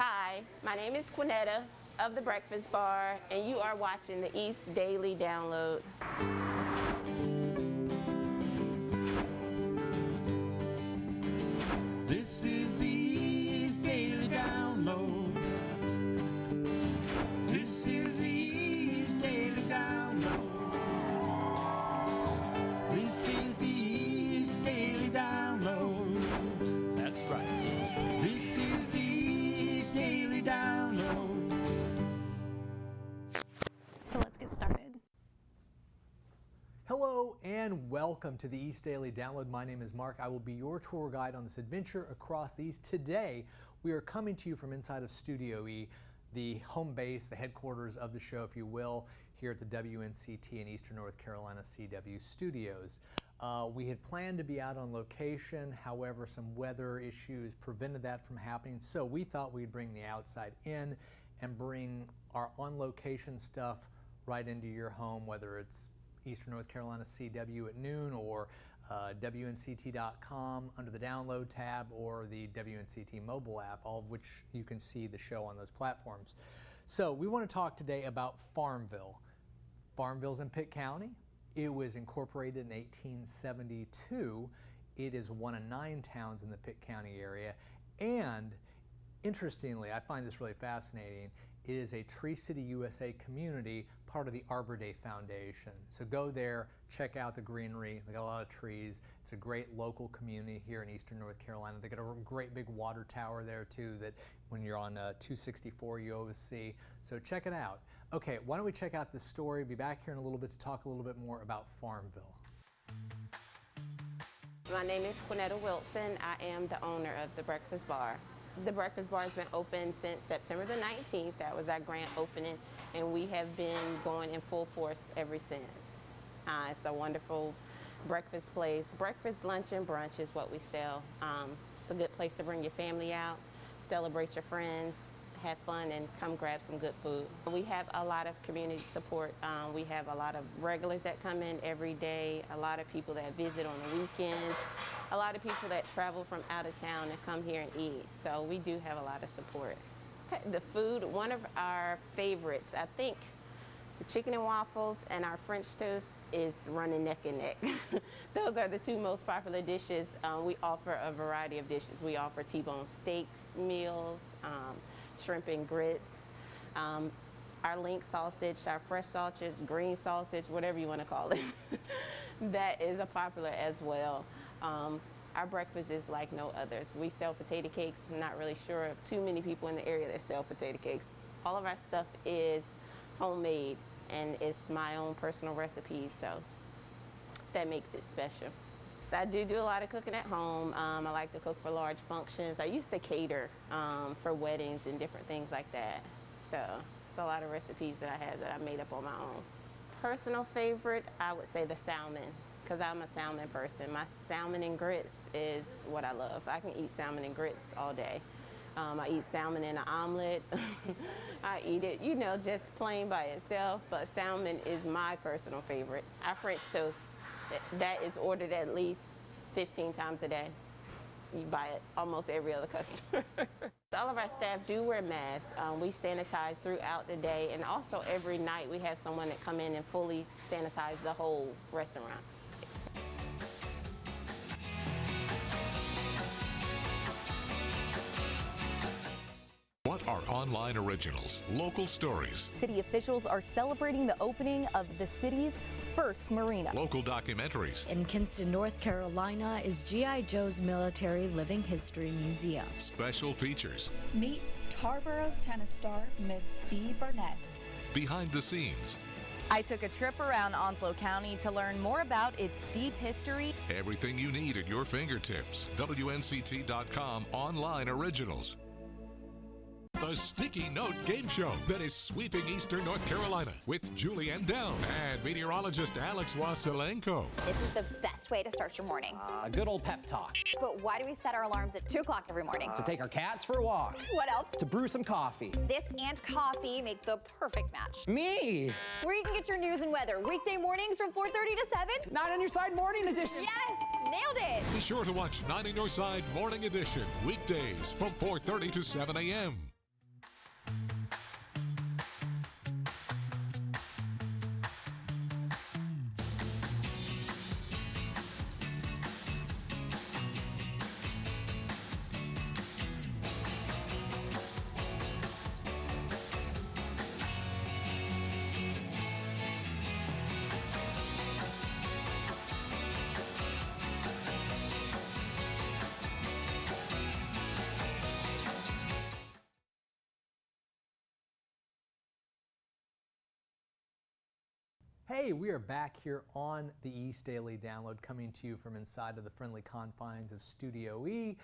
Hi, my name is Quinetta of The Breakfast Bar, and you are watching the East Daily Download. This is the East Daily Download. This is the East Daily Download. This is the East Daily Download. That's right. This is the East Daily Download. So let's get started. Hello and welcome to the East Daily Download. My name is Mark. I will be your tour guide on this adventure across the East. Today, we are coming to you from inside of Studio E, the home base, the headquarters of the show, if you will, here at the WNCT in Eastern North Carolina CW studios. We had planned to be out on location, however, some weather issues prevented that from happening, so we thought we'd bring the outside in and bring our on-location stuff right into your home, whether it's Eastern North Carolina CW at noon or WNCT.com under the download tab or the WNCT mobile app, all of which you can see the show on those platforms. So we want to talk today about Farmville. Farmville's in Pitt County. It was incorporated in 1872. It is one of 9 towns in the Pitt County area. And interestingly, I find this really fascinating, it is a Tree City USA community, part of the Arbor Day Foundation. So go there, check out the greenery. They got a lot of trees. It's a great local community here in Eastern North Carolina. They got a great big water tower there too that when you're on 264 you always see. So check it out. Okay, why don't we check out this story? Be back here in a little bit to talk a little bit more about Farmville. My name is Quinetta Wilson. I am the owner of The Breakfast Bar. The Breakfast Bar has been open since September the 19th. That was our grand opening, and we have been going in full force ever since. It's a wonderful breakfast place. Breakfast, lunch, and brunch is what we sell. It's a good place to bring your family out, celebrate your friends, have fun, and come grab some good food. We have a lot of community support. We have a lot of regulars that come in every day, a lot of people that visit on the weekends, a lot of people that travel from out of town and come here and eat. So we do have a lot of support. Okay, the food, one of our favorites, I think the chicken and waffles and our French toast is running neck and neck. Those are the 2 most popular dishes. We offer a variety of dishes. We offer T-bone steaks, meals, shrimp and grits, our link sausage, our fresh sausage, green sausage, whatever you want to call it. That is a popular as well. Our breakfast is like no others. We sell potato cakes. I'm not really sure of too many people in the area that sell potato cakes. All of our stuff is homemade, and it's my own personal recipes, so that makes it special. So I do a lot of cooking at home. I like to cook for large functions. I used to cater for weddings and different things like that. So it's a lot of recipes that I have that I made up on my own. Personal favorite, I would say the salmon, because I'm a salmon person. My salmon and grits is what I love. I can eat salmon and grits all day. I eat salmon in an omelet. I eat it, you know, just plain by itself, but salmon is my personal favorite. Our French toast, that is ordered at least 15 times a day. You buy it almost every other customer. All of our staff do wear masks. We sanitize throughout the day, and also every night we have someone that come in and fully sanitize the whole restaurant. What are online originals, local stories, City officials are celebrating the opening of the city's first marina. local documentaries, In Kinston, North Carolina is G.I. Joe's Military Living History Museum. special features, Meet Tarborough's tennis star, Miss B. Burnett. behind the scenes, I took a trip around Onslow County to learn more about its deep history. everything you need at your fingertips. WNCT.com online originals. The Sticky Note Game Show that is sweeping Eastern North Carolina with Julianne Down and meteorologist Alex Wasilenko. This is the best way to start your morning. A good old pep talk. But why do we set our alarms at 2 o'clock every morning? To take our cats for a walk. What else? To brew some coffee. This and coffee make the perfect match. Me! Where you can get your news and weather weekday mornings from 4:30 to 7. 9 on your side morning edition. Yes, nailed it. Be sure to watch 9 on Your Side Morning Edition weekdays from 4:30 to 7 a.m. Hey, we are back here on the East Daily Download, coming to you from inside of the friendly confines of Studio E,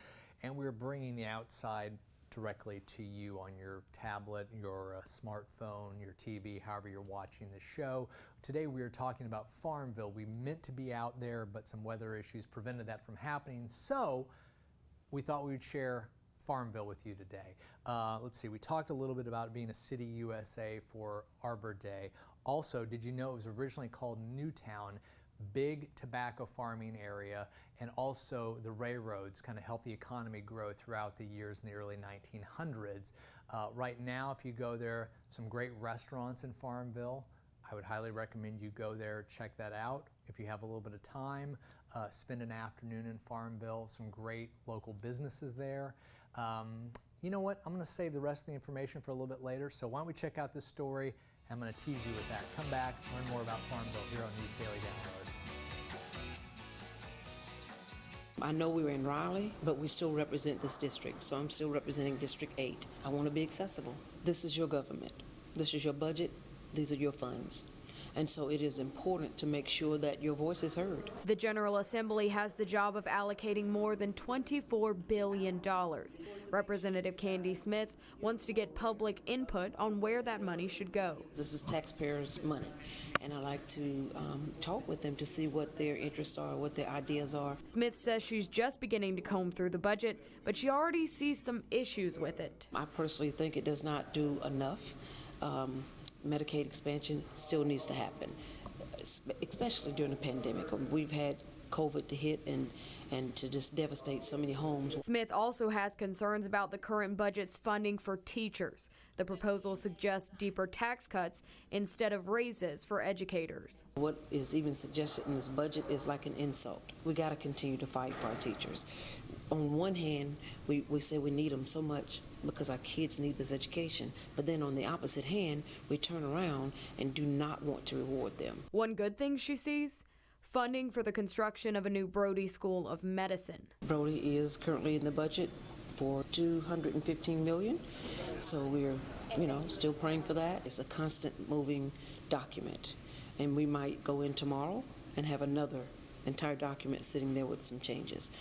and we're bringing the outside directly to you on your tablet, your smartphone, your TV, however you're watching the show. Today we are talking about Farmville. We meant to be out there, but some weather issues prevented that from happening, so we thought we would share Farmville with you today. Let's see, we talked a little bit about it being a City USA for Arbor Day. Also, did you know it was originally called Newtown, big tobacco farming area, and also the railroads kind of helped the economy grow throughout the years in the early 1900s. Right now, if you go there, some great restaurants in Farmville. I would highly recommend you go there, check that out. If you have a little bit of time, spend an afternoon in Farmville, some great local businesses there. You know what? I'm going to save the rest of the information for a little bit later, so why don't we check out this story? I'm going to tease you with that. Come back, learn more about Farmville here on East Daily Download. I know we were in Raleigh, but we still represent this district, so I'm still representing District 8. I want to be accessible. This is your government. This is your budget. These are your funds. And so it is important to make sure that your voice is heard. The General Assembly has the job of allocating more than $24 billion. Representative Candy Smith wants to get public input on where that money should go. This is taxpayers' money, and I like to talk with them to see what their interests are, what their ideas are. Smith says she's just beginning to comb through the budget, but she already sees some issues with it. I personally think it does not do enough. Medicaid expansion still needs to happen, especially during the pandemic. We've had COVID to hit and to just devastate so many homes. Smith also has concerns about the current budget's funding for teachers. The proposal suggests deeper tax cuts instead of raises for educators. What is even suggested in this budget is like an insult. We got to continue to fight for our teachers. On one hand, we say we need them so much because our kids need this education, but then on the opposite hand, we turn around and do not want to reward them. One good thing she sees: funding for the construction of a new Brody School of Medicine. Brody is currently in the budget for $215 million, so we're, still praying for that. It's a constant moving document, and we might go in tomorrow and have another entire document sitting there with some changes.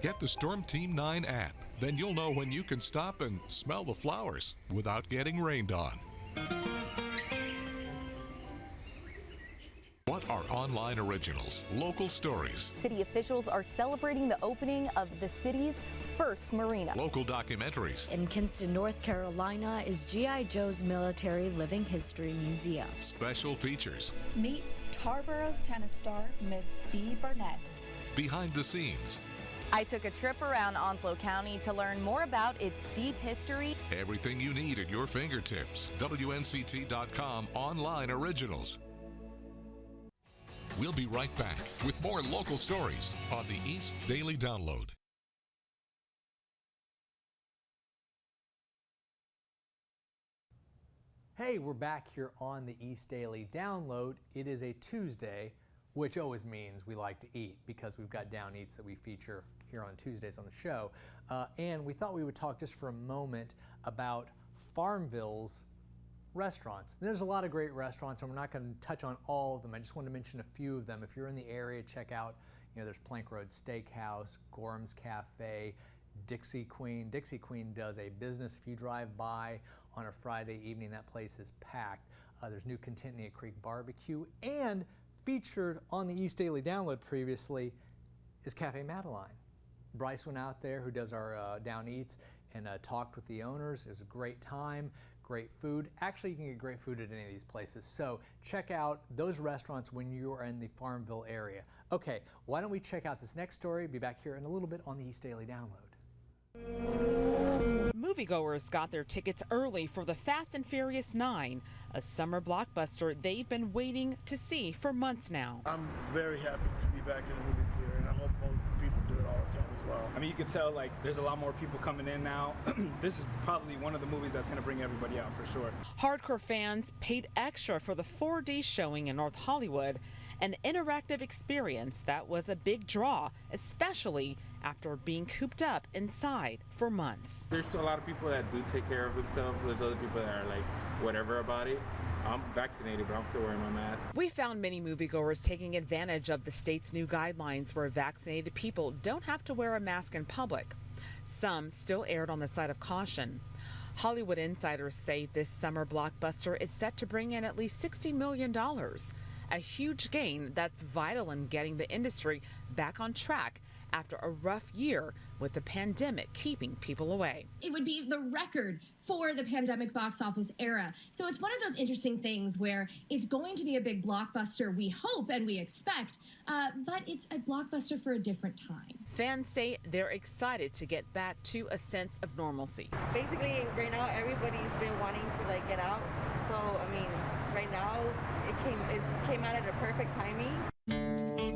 Get the Storm Team 9 app. Then you'll know when you can stop and smell the flowers without getting rained on. What are online originals, local stories, City officials are celebrating the opening of the city's first marina. local documentaries, In Kinston, North Carolina is G.I. Joe's Military Living History Museum. special features, Meet Tarborough's tennis star, Miss B. Burnett. behind the scenes, I took a trip around Onslow County to learn more about its deep history. everything you need at your fingertips. WNCT.com online originals. We'll be right back with more local stories on the East Daily Download. Hey, we're back here on the East Daily Download. It is a Tuesday, which always means we like to eat because we've got Down Eats that we feature here on Tuesdays on the show. And we thought we would talk just for a moment about Farmville's restaurants. There's a lot of great restaurants, and we're not going to touch on all of them. I just wanted to mention a few of them. If you're in the area, check out, there's Plank Road Steakhouse, Gorham's Cafe, Dixie Queen. Dixie Queen does a business. If you drive by on a Friday evening, that place is packed. There's new Contentnia Creek Barbecue, and featured on the East Daily Download previously is Cafe Madeline. Bryce went out there, who does our Down Eats, and talked with the owners. It was a great time, great food. Actually, you can get great food at any of these places. So check out those restaurants when you are in the Farmville area. Okay, why don't we check out this next story? Be back here in a little bit on the East Daily Download. Moviegoers got their tickets early for the Fast and Furious 9, a summer blockbuster they've been waiting to see for months now. I'm very happy to be back in the movie theater, and I hope most people do it all the time as well. I mean, you can tell there's a lot more people coming in now. This is probably one of the movies that's going to bring everybody out for sure. Hardcore fans paid extra for the 4D showing in North Hollywood, an interactive experience that was a big draw, especially after being cooped up inside for months. There's still a lot of people that do take care of themselves. There's other people that are whatever about it. I'm vaccinated, but I'm still wearing my mask. We found many moviegoers taking advantage of the state's new guidelines where vaccinated people don't have to wear a mask in public. Some still erred on the side of caution. Hollywood insiders say this summer blockbuster is set to bring in at least $60 million, a huge gain that's vital in getting the industry back on track after a rough year with the pandemic keeping people away. It would be the record for the pandemic box office era. So it's one of those interesting things where it's going to be a big blockbuster, we hope and we expect, but it's a blockbuster for a different time. Fans say they're excited to get back to a sense of normalcy. Basically, right now, everybody's been wanting to get out. So, I mean, right now, it came out at a perfect timing.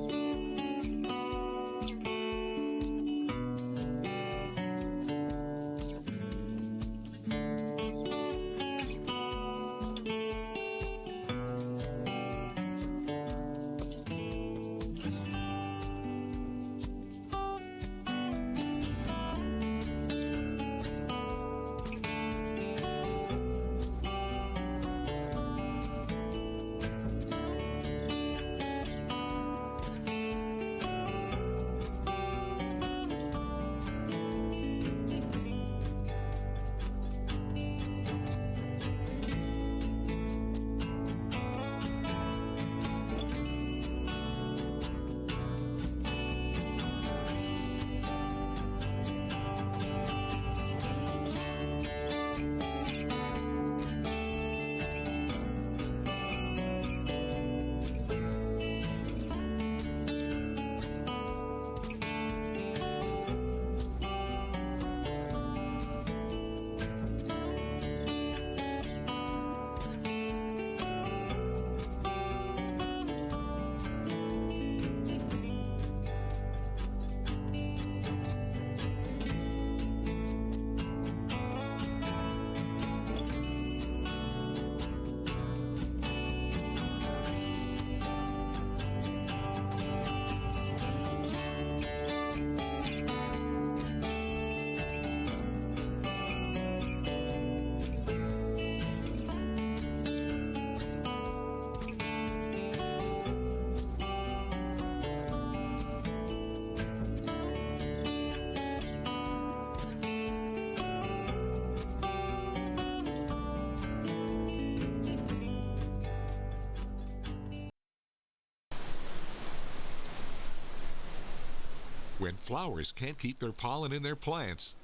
When flowers can't keep their pollen in their plants,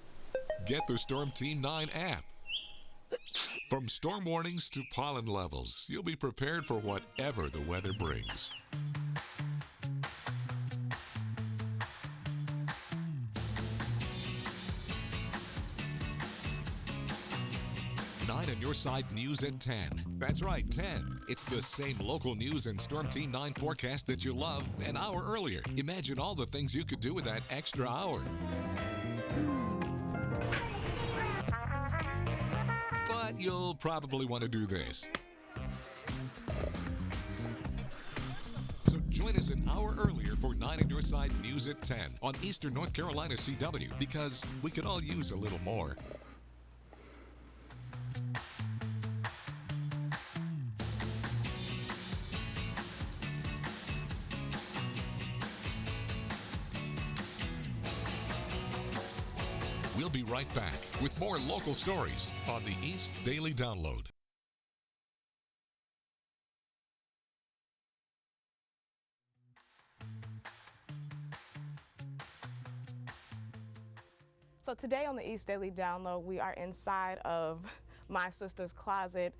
get the Storm Team 9 app. From storm warnings to pollen levels, you'll be prepared for whatever the weather brings. 9 on your side news at 10. That's right, 10. It's the same local news and Storm Team 9 forecast that you love an hour earlier. Imagine all the things you could do with that extra hour. But you'll probably want to do this. So join us an hour earlier for 9 on your side news at 10 on Eastern North Carolina CW, because we could all use a little more. We'll be right back with more local stories on the East Daily Download. So today on the East Daily Download, we are inside of my sister's closet.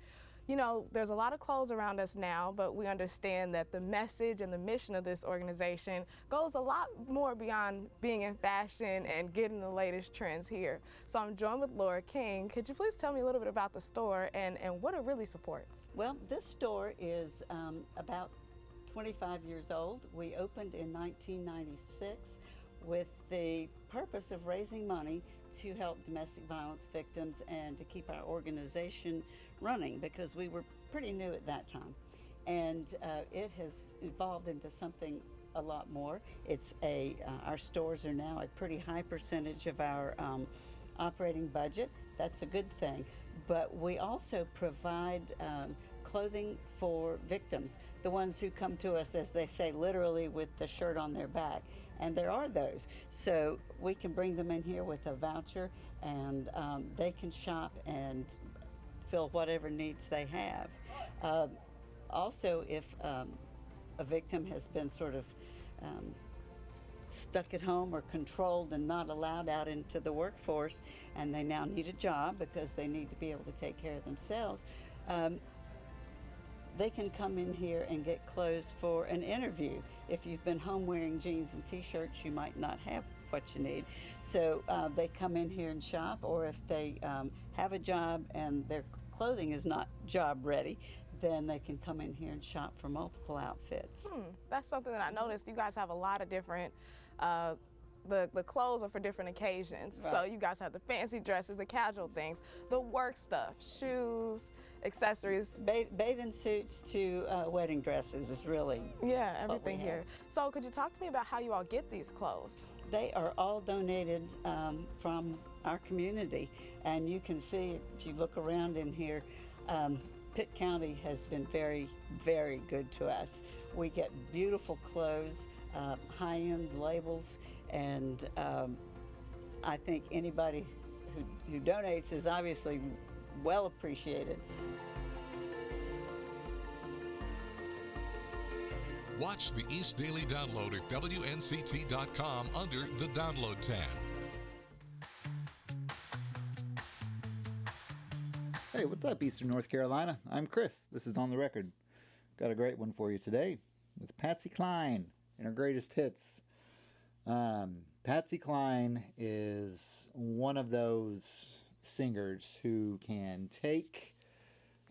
You know, there's a lot of clothes around us now, but we understand that the message and the mission of this organization goes a lot more beyond being in fashion and getting the latest trends here. So I'm joined with Laura King. Could you please tell me a little bit about the store and what it really supports? Well, this store is about 25 years old. We opened in 1996 with the purpose of raising money to help domestic violence victims and to keep our organization running, because we were pretty new at that time. And it has evolved into something a lot more. It's our stores are now a pretty high percentage of our operating budget. That's a good thing. But we also provide clothing for victims, the ones who come to us, as they say, literally with the shirt on their back. And there are those. So we can bring them in here with a voucher, and they can shop and fill whatever needs they have. Also, if a victim has been sort of stuck at home or controlled and not allowed out into the workforce, and they now need a job because they need to be able to take care of themselves, they can come in here and get clothes for an interview. If you've been home wearing jeans and t-shirts, you might not have what you need. So they come in here and shop, or if they have a job and their clothing is not job ready, then they can come in here and shop for multiple outfits. That's something that I noticed. You guys have a lot of different, the clothes are for different occasions. Right. So you guys have the fancy dresses, the casual things, the work stuff, shoes, accessories. Bathing suits to wedding dresses is really everything here. So could you talk to me about how you all get these clothes? They are all donated from our community, and you can see if you look around in here, Pitt County has been very, very good to us. We get beautiful clothes, high-end labels, and I think anybody who donates is obviously well appreciated. Watch the East Daily Download at WNCT.com under the Download tab. Hey, what's up, Eastern North Carolina? I'm Chris. This is On the Record. Got a great one for you today with Patsy Cline and her greatest hits. Patsy Cline is one of those singers who can take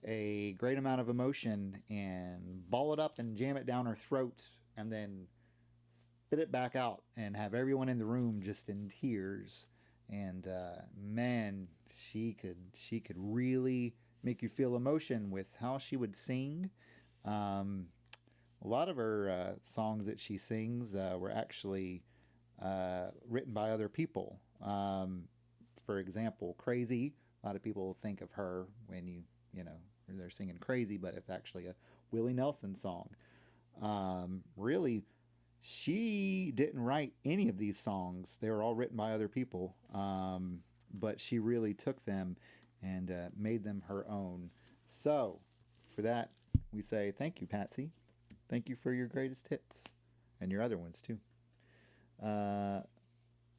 a great amount of emotion and ball it up and jam it down her throat and then spit it back out and have everyone in the room just in tears. And man, she could really make you feel emotion with how she would sing. A lot of her songs that she sings were actually written by other people. For example, Crazy. A lot of people think of her when you know, they're singing Crazy, but it's actually a Willie Nelson song. Really, she didn't write any of these songs. They were all written by other people, but she really took them and made them her own. So, for that, we say thank you, Patsy. Thank you for your greatest hits, and your other ones, too.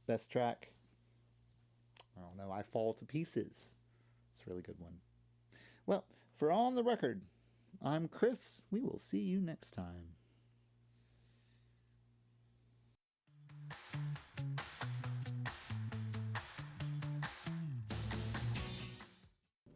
Best track? I don't know. I Fall to Pieces. It's a really good one. Well, for On the Record, I'm Chris. We will see you next time.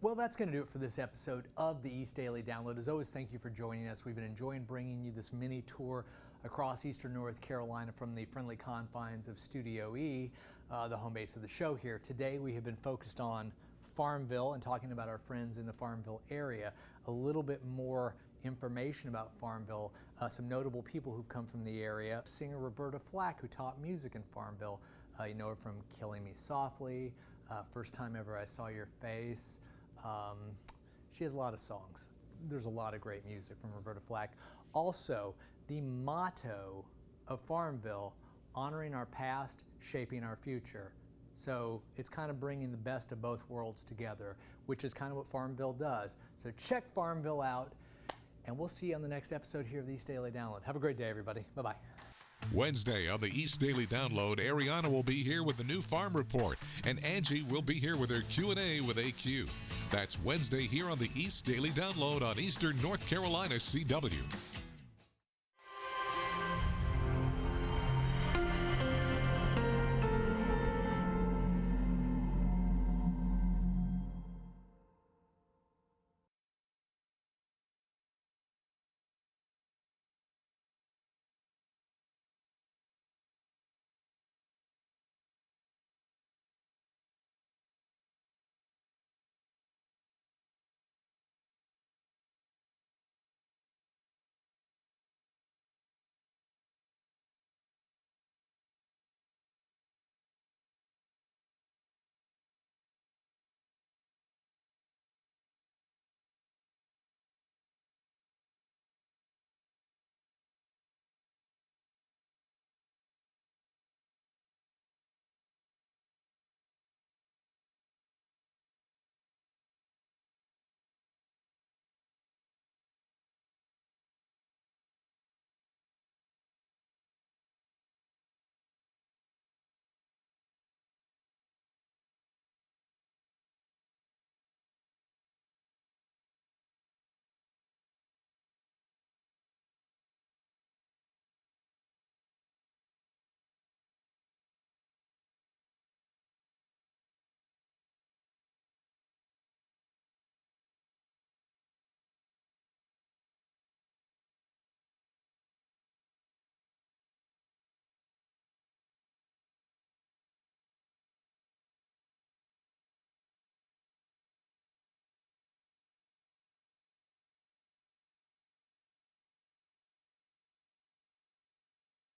Well, that's going to do it for this episode of the East Daily Download. As always, thank you for joining us. We've been enjoying bringing you this mini tour across eastern North Carolina from the friendly confines of Studio E, the home base of the show here. Today, we have been focused on Farmville and talking about our friends in the Farmville area. A little bit more information about Farmville, some notable people who've come from the area. Singer Roberta Flack, who taught music in Farmville. You know her from Killing Me Softly, First Time Ever I Saw Your Face. She has a lot of songs. There's a lot of great music from Roberta Flack. Also, the motto of Farmville, honoring our past, shaping our future. So it's kind of bringing the best of both worlds together, which is kind of what Farmville does. So check Farmville out, and we'll see you on the next episode here of the East Daily Download. Have a great day, everybody. Bye-bye. Wednesday on the East Daily Download, Ariana will be here with the new farm report, and Angie will be here with her Q&A with AQ. That's Wednesday here on the East Daily Download on Eastern North Carolina CW.